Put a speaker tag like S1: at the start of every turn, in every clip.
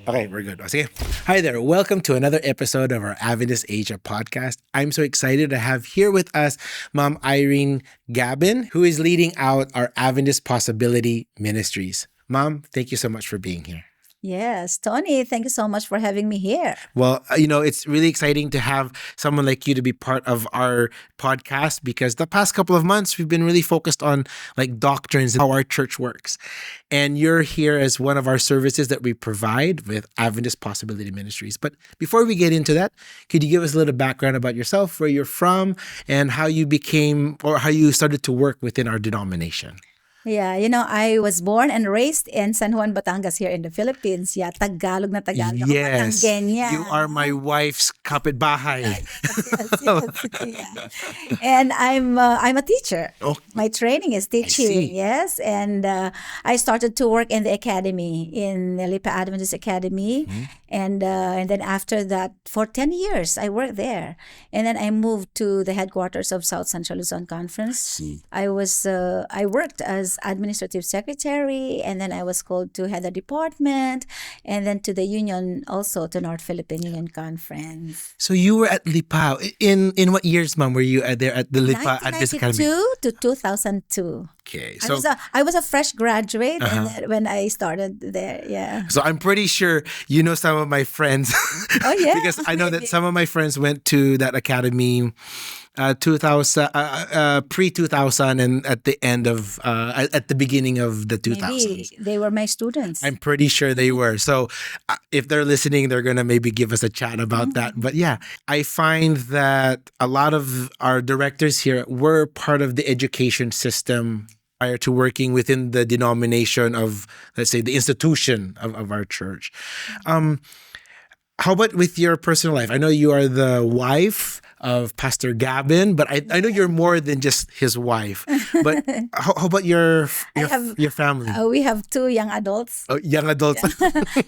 S1: Okay, we're good. Sige. Hi there. Welcome to another episode of our Adventist Asia podcast. I'm so excited to have here with us Mom Irelyn Gabin, who is leading out our Adventist Possibility Ministries. Mom, thank you so much for being here.
S2: Yes, Tony, thank you so much for having me here.
S1: Well, it's really exciting to have someone like you to be part of our podcast because the past couple of months we've been really focused on like doctrines and how our church works. And you're here as one of our services that we provide with Adventist Possibility Ministries. But before we get into that, could you give us a little background about yourself, where you're from, and how you became or how you started to work within our denomination?
S2: Yeah, I was born and raised in San Juan, Batangas here in the Philippines. Yeah, Tagalog na Tagalog. Ako,
S1: Yes,
S2: Batangueña.
S1: you are my wife's kapitbahay.
S2: Yes. Yeah. And I'm a teacher.
S1: Oh,
S2: My training is
S1: see.
S2: teaching, yes. And I started to work in the academy, in the Lipa Adventist Academy. And then after that, for 10 years, I worked there. And then I moved to the headquarters of South Central Luzon Conference. I worked as administrative secretary, and then I was called to head the department, and then to the union, also to North Philippine Union Conference.
S1: So you were at Lipa. In what years, Mom, were you there at the Lipa Adventist Academy?
S2: 1992 to 2002.
S1: Okay,
S2: I
S1: so
S2: was a fresh graduate and then when I started there. Yeah.
S1: so I'm pretty sure you know some of my friends.
S2: Oh yeah.
S1: Because I know that some of my friends went to that academy 2000 pre-2000 and at the end of at the beginning of the 2000s.
S2: Maybe they were my students.
S1: I'm pretty sure they were. So if they're listening, they're going to maybe give us a chat about that. But yeah, I find that a lot of our directors here were part of the education system prior to working within the denomination of, let's say, the institution of our church. How about with your personal life? I know you are the wife of Pastor Gabin, but I know you're more than just his wife. But how about your family?
S2: We have two young adults.
S1: Oh, young adults.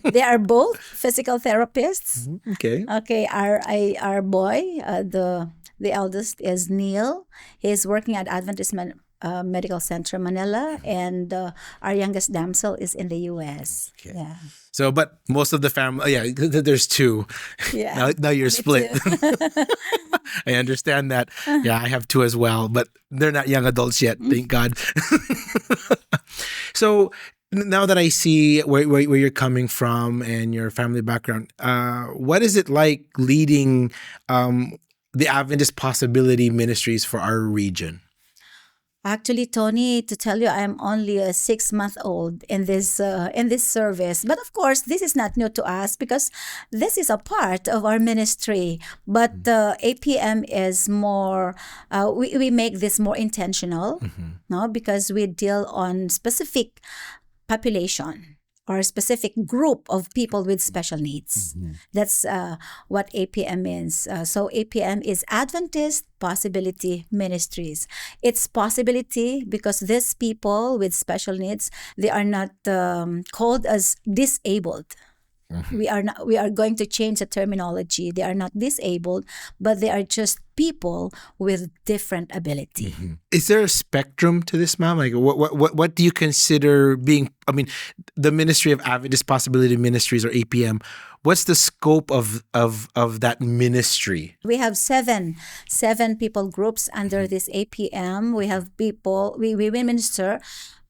S2: They are both physical therapists.
S1: Okay.
S2: Okay, our boy, the eldest is Neil. He's working at Adventist Medical Center Manila, and our youngest damsel is in the U.S.
S1: Okay.
S2: Yeah.
S1: So, but most of the family, there's two.
S2: Yeah.
S1: Now you're split. I understand that. Yeah, I have two as well, but they're not young adults yet, thank God. So now that I see where you're coming from and your family background, what is it like leading the Adventist Possibility Ministries for our region?
S2: Actually, Tony, to tell you, I'm only a 6-month-old in this service. But of course, this is not new to us because this is a part of our ministry. But APM is more. We make this more intentional, no, because we deal on specific population or a specific group of people with special needs. That's what APM means. So APM is Adventist Possibility Ministries. It's possibility because these people with special needs, they are not called as disabled. We are going to change the terminology. They are not disabled, but they are just people with different ability.
S1: Is there a spectrum to this, Mom? Like, what do you consider being? I mean, the Ministry of Adventist Possibility Ministries or APM. What's the scope of that ministry?
S2: We have seven people groups under this APM. We have people. We minister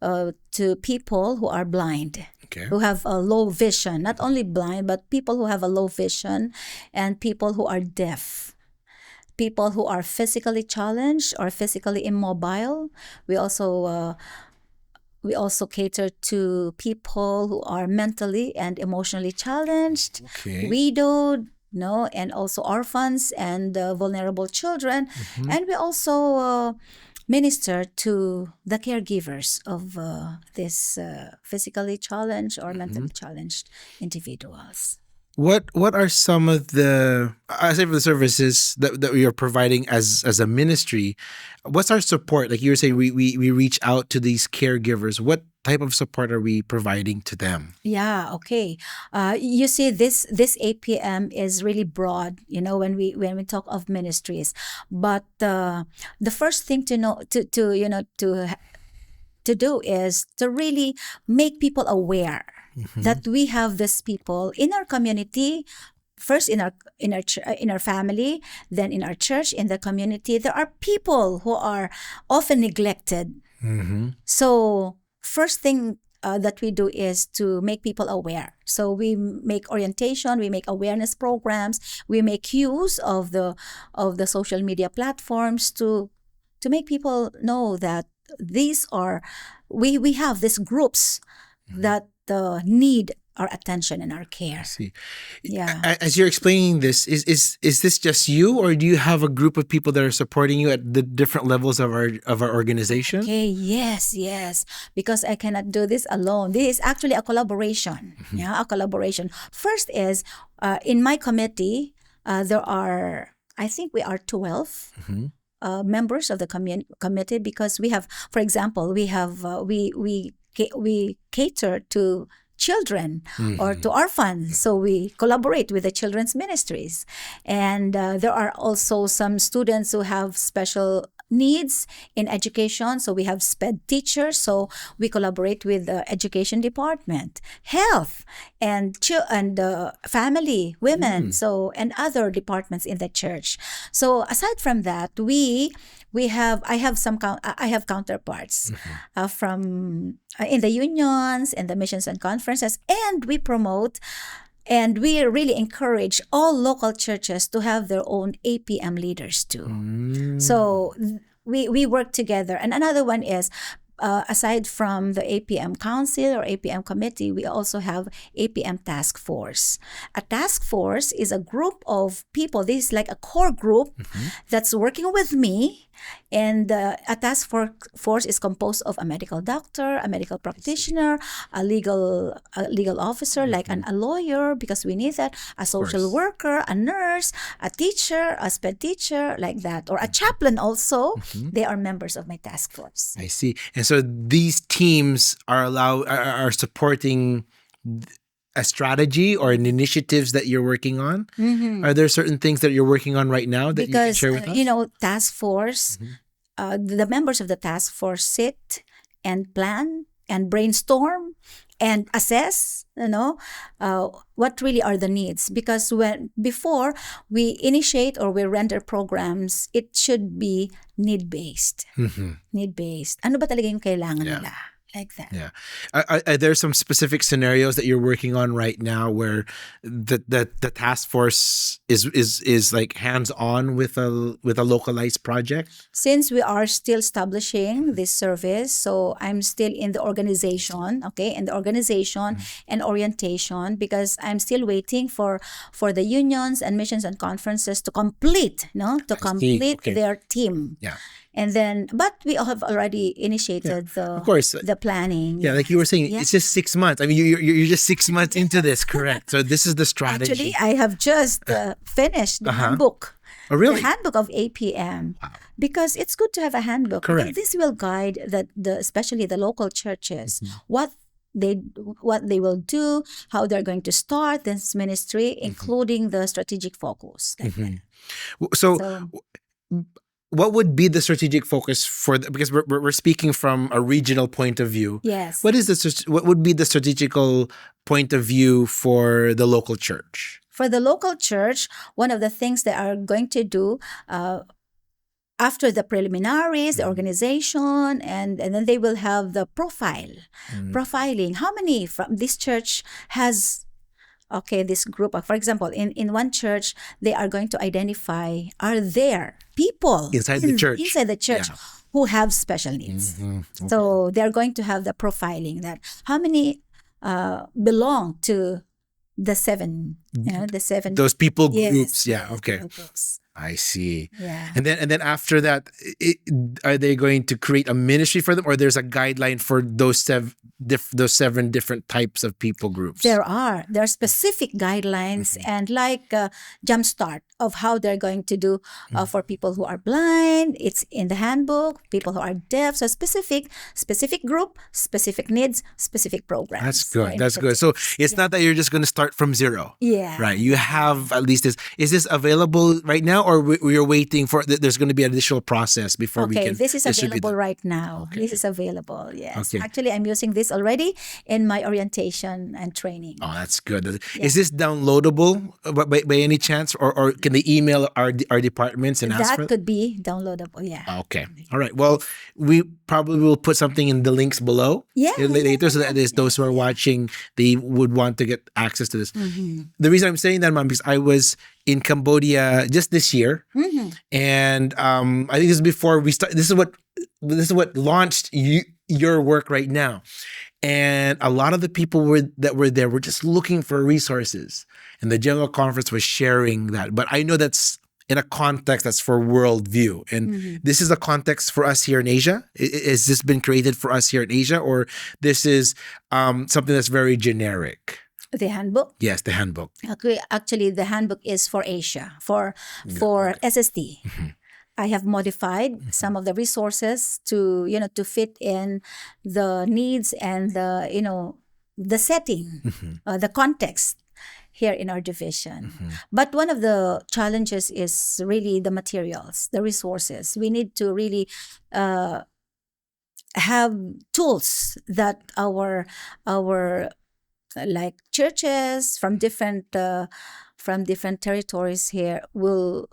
S2: to people who are blind.
S1: Okay.
S2: Who have a low vision, not only blind, but people who have a low vision and people who are deaf, people who are physically challenged or physically immobile. We also cater to people who are mentally and emotionally challenged, widowed, and also orphans and vulnerable children. And we also minister to the caregivers of these physically challenged or mentally challenged individuals.
S1: What are some of the, aside from the services that we are providing as a ministry, what's our support? Like you were saying, we reach out to these caregivers. What type of support are we providing to them?
S2: Yeah, okay. You see, this APM is really broad, when we talk of ministries. But the first thing to do is to really make people aware that we have these people in our community. First in our family, then in our church, in the community, there are people who are often neglected. So first thing that we do is to make people aware. So we make orientation, we make awareness programs, we make use of the social media platforms to make people know that these are we have these groups that need our attention and our care.
S1: See,
S2: Yeah.
S1: as you're explaining this, is this just you, or do you have a group of people that are supporting you at the different levels of our organization?
S2: Okay, yes, because I cannot do this alone. This is actually a collaboration. Yeah, a collaboration. First is in my committee, there are, I think we are 12 members of the committee, because we have, for example, we have we cater to children or to orphans, so we collaborate with the children's ministries, and there are also some students who have special needs in education, so we have SPED teachers, so we collaborate with the education department, health, and family, women, so, and other departments in the church. So aside from that, I have counterparts from in the unions and the missions and conferences, and we promote and we really encourage all local churches to have their own APM leaders too. So we work together. And another one is, aside from the APM Council or APM Committee, we also have APM Task Force. A task force is a group of people. This is like a core group that's working with me. And a task force is composed of a medical doctor, a medical practitioner, a legal officer, like a lawyer, because we need that, a social worker, a nurse, a teacher, a SPED teacher, like that, or a chaplain also. They are members of my task force.
S1: I see. And so these teams are supporting a strategy or an initiatives that you're working on. Are there certain things that you're working on right now that you can share with us?
S2: Task force, the members of the task force sit and plan and brainstorm and assess, what really are the needs. Because before we initiate or we render programs, it should be need-based. Need-based. Ano ba talaga yung kailangan nila? Like that.
S1: Yeah. Are there some specific scenarios that you're working on right now where the task force is like hands-on with a localized project?
S2: Since we are still establishing this service, so I'm still in the organization, and orientation, because I'm still waiting for the unions and missions and conferences to complete their team.
S1: Yeah.
S2: And then, but we have already initiated the planning.
S1: Yeah, like you were saying, it's just 6 months. I mean, you're just 6 months into this, correct? So this is the strategy.
S2: Actually, I have just finished the handbook.
S1: Oh, really?
S2: The handbook of APM. Wow. Because it's good to have a handbook.
S1: Correct.
S2: This will guide especially the local churches, what they will do, how they're going to start this ministry, including the strategic focus.
S1: So what would be the strategic focus because we're speaking from a regional point of view.
S2: Yes.
S1: What would be the strategical point of view for the local church?
S2: For the local church, one of the things they are going to do after the preliminaries, the organization, and then they will have the profiling. How many from this church has this group? For example, in one church, they are going to identify, are there people
S1: inside the church
S2: who have special needs? So they're going to have the profiling, that how many belong to the seven,
S1: those people groups.
S2: Groups.
S1: I see.
S2: Yeah.
S1: And then after that, are they going to create a ministry for them, or there's a guideline for those seven different types of people groups?
S2: There are specific guidelines and like jumpstart of how they're going to do for people who are blind. It's in the handbook. People who are deaf. So specific group, specific needs, specific programs.
S1: That's good. So it's not that you're just going to start from zero.
S2: Yeah.
S1: Right. You have at least this. Is this available right now? now, or we're waiting for there's going to be an additional process before we
S2: Okay,
S1: can
S2: this is
S1: distribute
S2: available
S1: them?
S2: right now.
S1: Okay.
S2: This is available. Yes.
S1: Okay.
S2: Actually, I'm using this already in my orientation and training.
S1: Oh, that's good.
S2: Yeah.
S1: Is this downloadable by any chance, or can they email our departments and ask for
S2: That
S1: it?
S2: could be downloadable. Yeah.
S1: Okay. All right. Well, we probably will put something in the links below
S2: Yeah,
S1: later, so that those who are watching, they would want to get access to this. The reason I'm saying that, Mom, because I was in Cambodia just this year, and I think this is before we start. This is what launched your work right now. And a lot of the people that were there were just looking for resources, and the general conference was sharing that. But I know that's in a context that's for worldview, and this is a context for us here in Asia. Has this been created for us here in Asia, or this is something that's very generic?
S2: The handbook.
S1: Yes, the handbook.
S2: Okay, actually, the handbook is for Asia, for SST. I have modified some of the resources to fit in the needs and the setting, the context here in our division. But one of the challenges is really the materials, the resources. We need to really have tools that our like churches from different territories here will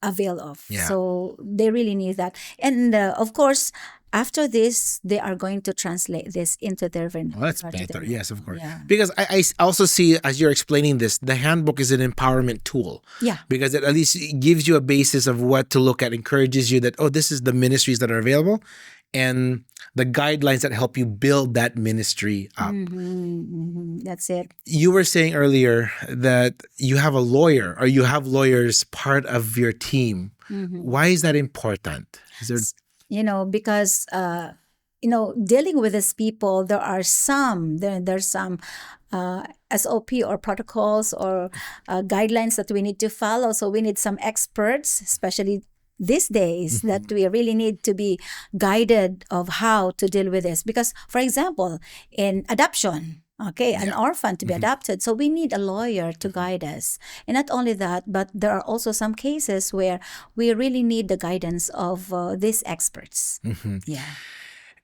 S2: avail of.
S1: Yeah.
S2: So they really need that. And of course, after this, they are going to translate this into their
S1: Well, that's better.
S2: vernacular.
S1: Yes, of course.
S2: Yeah.
S1: Because I also see, as you're explaining this, the handbook is an empowerment tool.
S2: Yeah.
S1: Because it at least gives you a basis of what to look at, encourages you that, oh, this is the ministries that are available, and the guidelines that help you build that ministry up.
S2: That's it.
S1: You were saying earlier that you have a lawyer, or you have lawyers part of your team. Why is that important? Is there
S2: Because dealing with these people, there are there's some SOP or protocols or guidelines that we need to follow. So we need some experts, especially these days, that we really need to be guided of how to deal with this. Because, for example, in adoption, an orphan to be adopted, so we need a lawyer to guide us. And not only that, but there are also some cases where we really need the guidance of these experts. Yeah.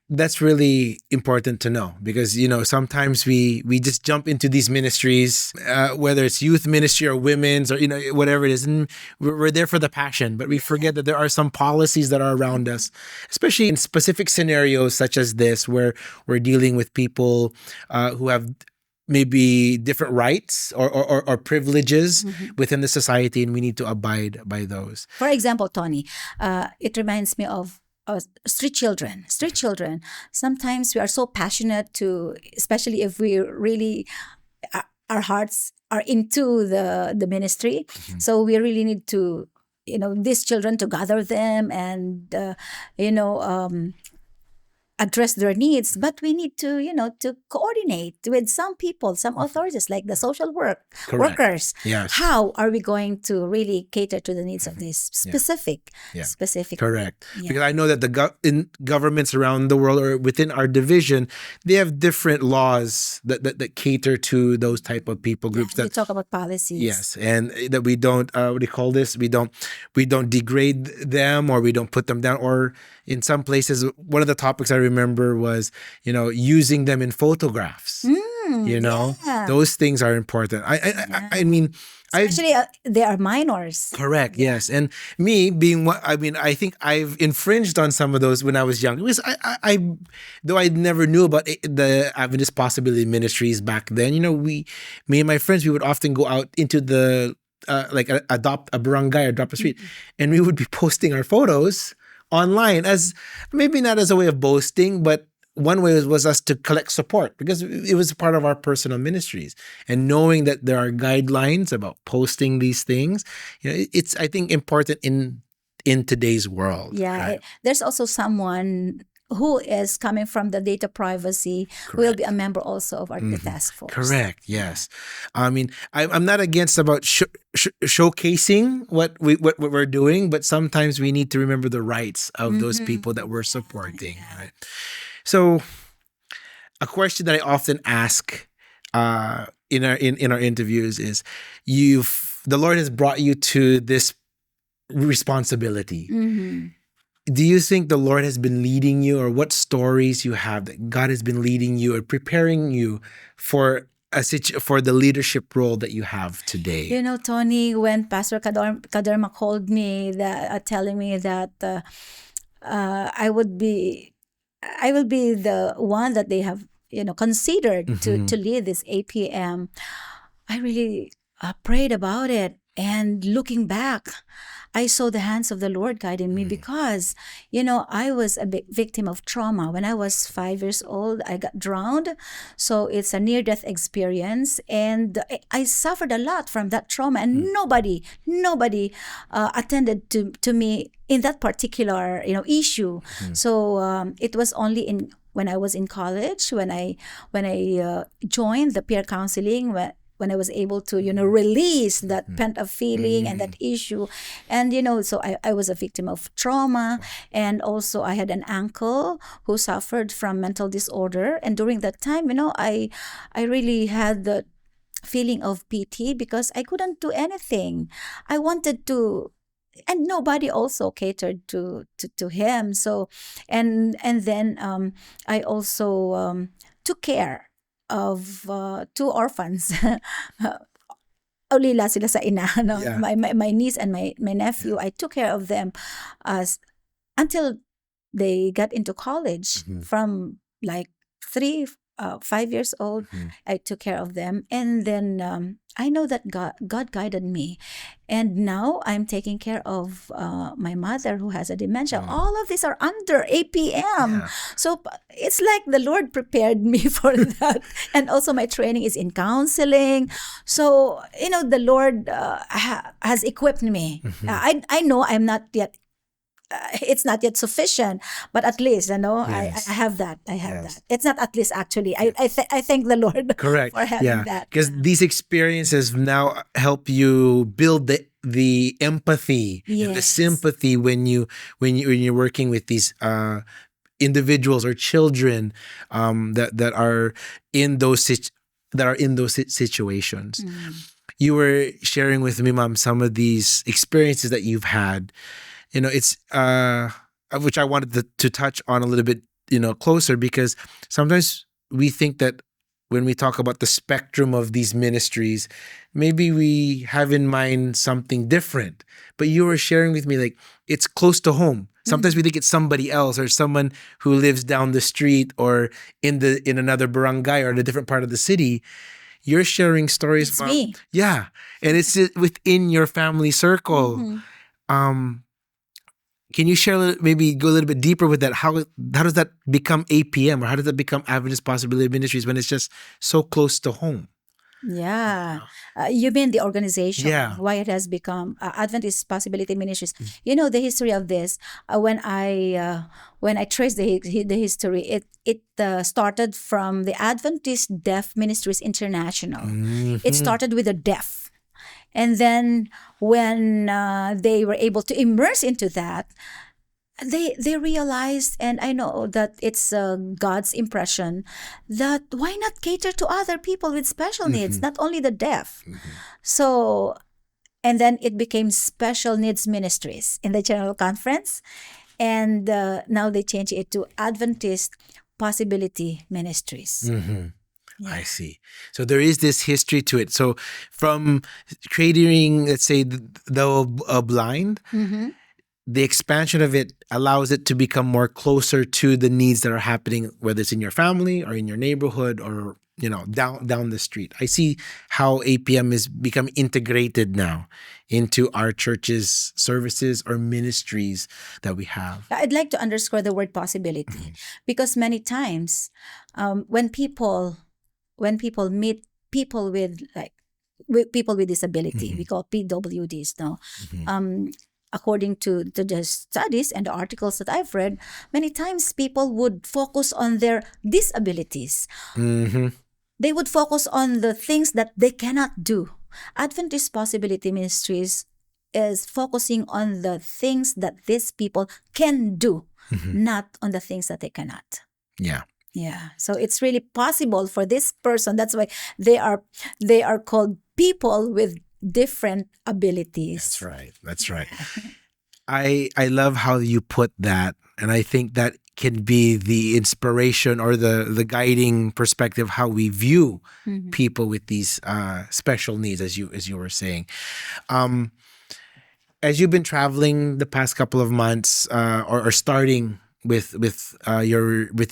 S1: That's really important to know, because sometimes we just jump into these ministries, whether it's youth ministry or women's or whatever it is, and we're there for the passion, but we forget that there are some policies that are around us, especially in specific scenarios such as this, where we're dealing with people who have maybe different rights or privileges within the society, and we need to abide by those.
S2: For example, Tony, it reminds me of street children. Sometimes we are so passionate especially if we really, our hearts are into the ministry. So we really need to, these children, to gather them and, address their needs, but we need to, to coordinate with some people, some authorities like the social workers.
S1: Yes.
S2: How are we going to really cater to the needs of this specific?
S1: Correct.
S2: Yeah.
S1: Because I know that in governments around the world or within our division, they have different laws that cater to those type of people groups.
S2: We
S1: That
S2: talk about policies.
S1: Yes, and that we don't what do you call this? We don't degrade them, or we don't put them down. Or in some places, one of the topics I remember was using them in photographs. Those things are important. I mean,
S2: Especially they are minors.
S1: Correct. Yes, and me being what I think I've infringed on some of those when I was young. It was I though I never knew about the Adventist Possibility Ministries back then. Me and my friends, we would often go out into the adopt a barangay or adopt a street, and we would be posting our photos online, as maybe not as a way of boasting, but one way was us to collect support, because it was part of our personal ministries. And knowing that there are guidelines about posting these things, it's, I think, important in today's world.
S2: Yeah.
S1: Right?
S2: There's also someone who is coming from the data privacy, who will be a member also of our task force.
S1: Correct. Yes. I mean, I'm not against about showcasing what we're doing, but sometimes we need to remember the rights of those people that we're supporting. Right? So, a question that I often ask in our interviews is, the Lord has brought you to this responsibility.
S2: Mhm.
S1: Do you think the Lord has been leading you, or what stories you have that God has been leading you or preparing you for for the leadership role that you have today?
S2: You know, Tony, when Pastor Kadarma called me, that telling me that I would be, I will be the one that they have, considered to lead this APM. I really prayed about it. And looking back, I saw the hands of the Lord guiding me because, I was a victim of trauma. When I was 5 years old, I got drowned. So it's a near death experience. And I suffered a lot from that trauma. And nobody attended to me in that particular, issue. So it was only when I was in college, when I joined the peer counseling, when I was able to, release that pent up feeling and that issue. And, so I was a victim of trauma. And also I had an uncle who suffered from mental disorder. And during that time, I really had the feeling of pity because I couldn't do anything. I wanted to, and nobody also catered to him. So, and then I also took care of two orphans. Ulila sila sa ina, no?
S1: Yeah.
S2: My niece and my nephew. I took care of them as until they got into college. From like 5 years old, I took care of them. And then I know that God guided me. And now I'm taking care of my mother who has a dementia. All of these are under APM.
S1: Yeah.
S2: So it's like the Lord prepared me for that. And also my training is in counseling. So, the Lord has equipped me. I know I'm not yet it's not yet sufficient, but at least
S1: Yes.
S2: I have that. I have
S1: Yes.
S2: that. It's not at least actually. I thank the Lord
S1: Correct.
S2: for having
S1: Yeah.
S2: that.
S1: Because these experiences now help you build the empathy and the
S2: Yes.
S1: sympathy when you're working with these individuals or children that are in those situations. You were sharing with me, Mom, some of these experiences that you've had. It's which I wanted to touch on a little bit, closer, because sometimes we think that when we talk about the spectrum of these ministries, maybe we have in mind something different. But you were sharing with me, like, it's close to home. Sometimes we think it's somebody else or someone who lives down the street or in another barangay or in a different part of the city. You're sharing stories,
S2: It's
S1: Mom.
S2: me.
S1: Yeah, and it's within your family circle. Can you share maybe go a little bit deeper with that? How does that become APM, or how does that become Adventist Possibility Ministries when it's just so close to home?
S2: Yeah. You mean the organization?
S1: Yeah.
S2: Why it has become Adventist Possibility Ministries? You know the history of this. When I trace the history, it started from the Adventist Deaf Ministries International. It started with the deaf. And then when they were able to immerse into that, they realized, and I know that it's God's impression, that why not cater to other people with special needs, not only the deaf. So, and then it became Special Needs Ministries in the General Conference. And now they changed it to Adventist Possibility Ministries.
S1: I see. So there is this history to it. So from creating, let's say, the blind, the expansion of it allows it to become more closer to the needs that are happening, whether it's in your family or in your neighborhood or down the street. I see how APM is become integrated now into our church's services or ministries that we have.
S2: I'd like to underscore the word possibility because many times when people meet people with people with disability, we call PWDs now. According to the studies and the articles that I've read, many times people would focus on their disabilities. They would focus on the things that they cannot do. Adventist Possibility Ministries is focusing on the things that these people can do, not on the things that they cannot.
S1: Yeah.
S2: Yeah. So it's really possible for this person. That's why they are called people with different abilities.
S1: That's right. That's right. I love how you put that, and I think that can be the inspiration or the guiding perspective how we view
S2: Mhm.
S1: people with these special needs, as you were saying. Um, as you've been traveling the past couple of months, or starting with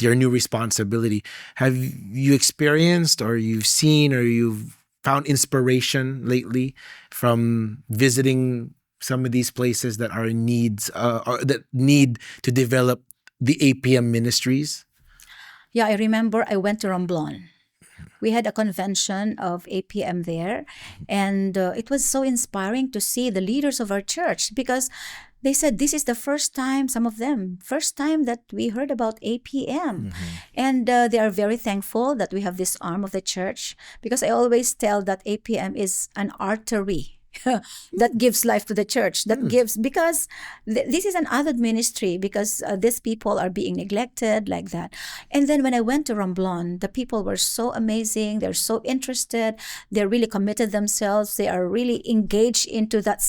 S1: your new responsibility, have you experienced, or you've seen, or you've found inspiration lately from visiting some of these places that are in needs, or that need to develop the APM ministries?
S2: Yeah, I remember I went to Romblon. We had a convention of APM there, and it was so inspiring to see the leaders of our church, because they said this is the first time, some of them, first time that we heard about APM. And they are very thankful that we have this arm of the church, because I always tell that APM is an artery that gives life to the church, that gives, because this is an added ministry, because these people are being neglected like that. And then when I went to Romblon, the people were so amazing. They're so interested. They're really committed themselves. They are really engaged into that.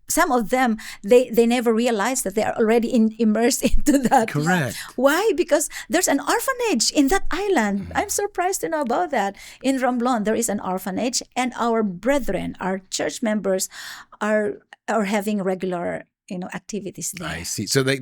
S2: Some of them, they never realized that they are already immersed into that.
S1: Correct.
S2: Why? Because there's an orphanage in that island. I'm surprised to know about that. In Romblon, there is an orphanage, and our brethren, our church members, are having regular activities there.
S1: I see. So they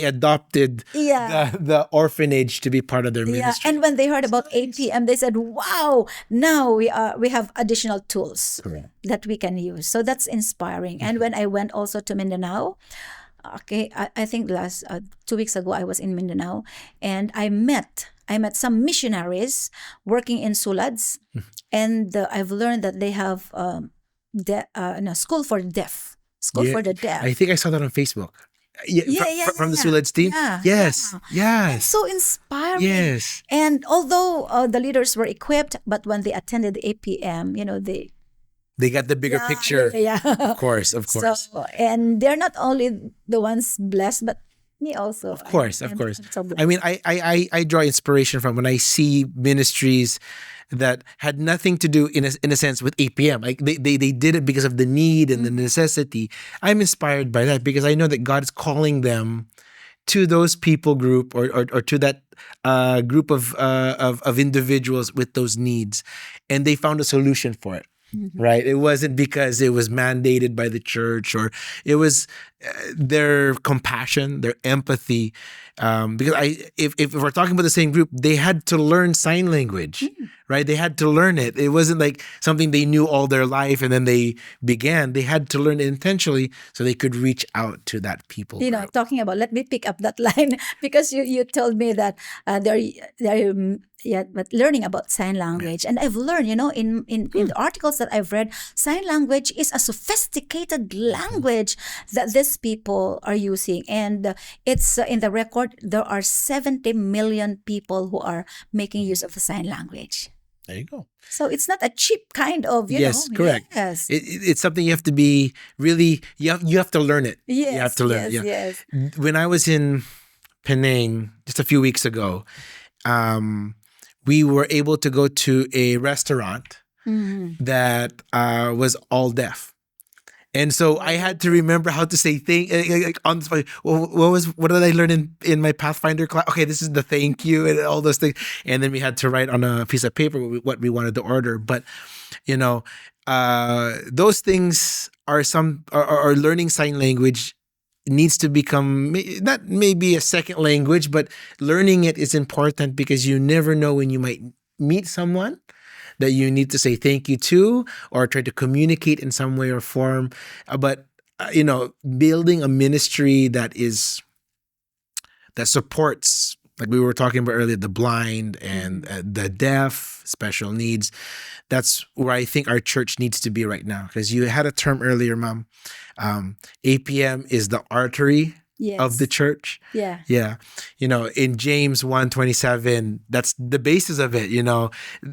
S1: adopted
S2: Yeah.
S1: the orphanage to be part of their
S2: Yeah,
S1: ministry.
S2: and when they heard about APM, they said, "Wow! Now we have additional tools
S1: Correct.
S2: that we can use." So that's inspiring. And when I went also to Mindanao, okay, I think last 2 weeks ago I was in Mindanao, and I met some missionaries working in Sulads, and I've learned that they have school for deaf, school for the deaf.
S1: I think I saw that on Facebook. From the Sulids team.
S2: Yeah,
S1: Yes, yes,
S2: so inspiring.
S1: yes.
S2: And although the leaders were equipped, but when they attended the APM,
S1: They got the bigger picture.
S2: Yeah.
S1: Of course, of course.
S2: So, and they're not only the ones blessed, but me also.
S1: Of course, of course.
S2: I'm so blessed.
S1: I mean, I draw inspiration from when I see ministries that had nothing to do in a sense with APM. Like they did it because of the need and the necessity. I'm inspired by that because I know that God is calling them to those people group or to that group of individuals with those needs, and they found a solution for it. Right? It wasn't because it was mandated by the church, or it was their compassion, their empathy. Because if we're talking about the same group, they had to learn sign language, right? They had to learn it. It wasn't like something they knew all their life and then they began. They had to learn it intentionally so they could reach out to that people group.
S2: Talking about, let me pick up that line because you told me that but learning about sign language, and I've learned, in the articles that I've read, sign language is a sophisticated language that these people are using, and it's in the record there are 70 million people who are making use of the sign language.
S1: There you go.
S2: So it's not a cheap kind of,
S1: Yes, correct.
S2: Yes.
S1: It's something you have to be really, you have to learn it.
S2: Yes,
S1: you have to learn it. Yeah.
S2: yes.
S1: When I was in Penang just a few weeks ago, we were able to go to a restaurant that was all deaf. And so I had to remember how to say on the spot. What did I learn in my Pathfinder class? Okay, this is the thank you and all those things. And then we had to write on a piece of paper what we wanted to order. But those things are learning sign language needs to become not maybe a second language, but learning it is important because you never know when you might meet someone that you need to say thank you to or try to communicate in some way or form. But building a ministry that supports, like we were talking about earlier, the blind and the deaf, special needs. That's where I think our church needs to be right now. Because you had a term earlier, Mom. APM is the artery of the
S2: Yes.
S1: church.
S2: Yeah.
S1: Yeah. In James 1:27, that's the basis of it.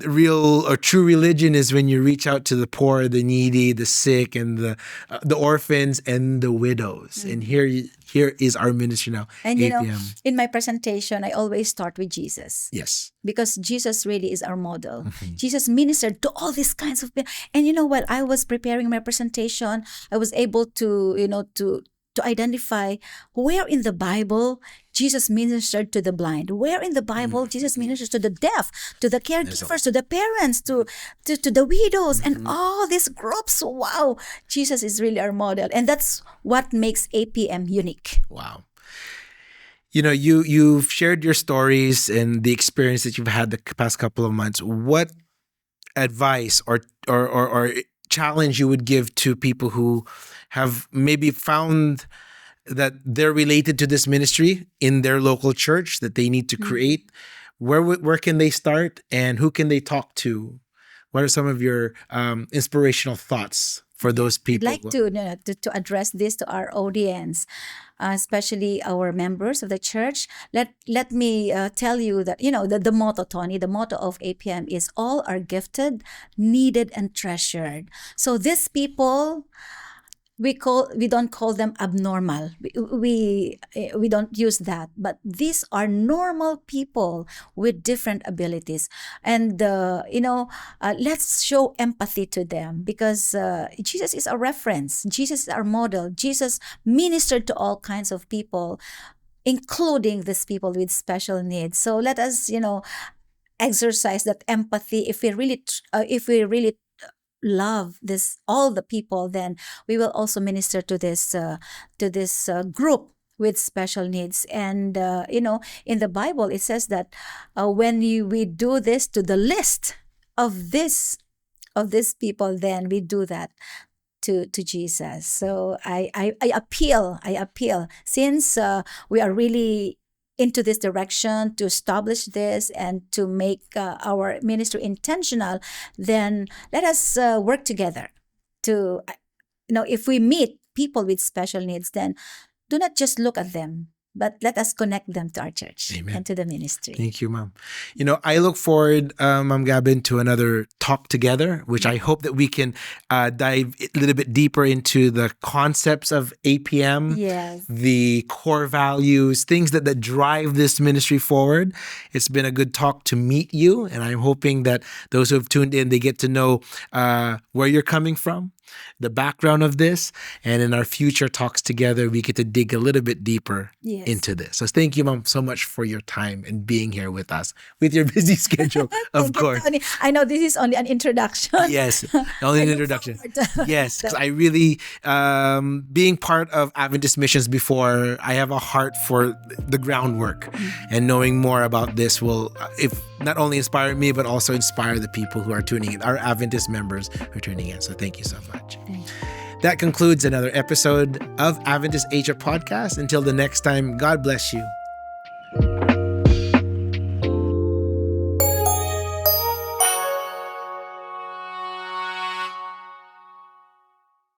S1: Real or true religion is when you reach out to the poor, the needy, the sick, and the orphans and the widows. And here is our ministry now,
S2: And
S1: 8 p.m.
S2: in my presentation, I always start with Jesus.
S1: Yes.
S2: Because Jesus really is our model. Jesus ministered to all these kinds of people. And while I was preparing my presentation, I was able to, to identify where in the Bible Jesus ministered to the blind, where in the Bible Jesus ministers to the deaf, to the caregivers, to the parents, to the widows, and all these groups. Wow, Jesus is really our model, and that's what makes APM unique.
S1: Wow. You've shared your stories and the experience that you've had the past couple of months. What advice or challenge you would give to people who have maybe found that they're related to this ministry in their local church that they need to create? Where can they start, and who can they talk to? What are some of your inspirational thoughts for those
S2: I'd
S1: people?
S2: like to address this to our audience, especially our members of the church. Let me tell you that the motto, Tony, the motto of APM is all are gifted, needed, and treasured. So these people, we don't call them abnormal. We don't use that, but these are normal people with different abilities, and let's show empathy to them, because Jesus is our reference. Jesus is our model. Jesus ministered to all kinds of people, including these people with special needs. So let us exercise that empathy. If we really love all the people, then we will also minister to this group with special needs. And in the Bible it says that when we do this to the list of these people, then we do that to Jesus. So I appeal, since we are really into this direction to establish this and to make our ministry intentional, then let us work together to, if we meet people with special needs, then do not just look at them, but let us connect them to our church.
S1: Amen.
S2: And to the ministry.
S1: Thank you, Ma'am. I look forward, Ma'am Gabin, to another talk together, which I hope that we can dive a little bit deeper into the concepts of APM,
S2: Yes.
S1: the core values, things that drive this ministry forward. It's been a good talk to meet you, and I'm hoping that those who have tuned in, they get to know where you're coming from, the background of this, and in our future talks together, we get to dig a little bit deeper into this. So thank you, Mom, so much for your time and being here with us with your busy schedule, of course.
S2: Tony. I know this is only an introduction.
S1: Yes, only an introduction. Yes, because I really, being part of Adventist missions before, I have a heart for the groundwork, and knowing more about this will, if not only inspire me, but also inspire the people who are tuning in, our Adventist members who are tuning in. So thank you so much. That concludes another episode of Adventist Asia Podcast. Until the next time, God bless you.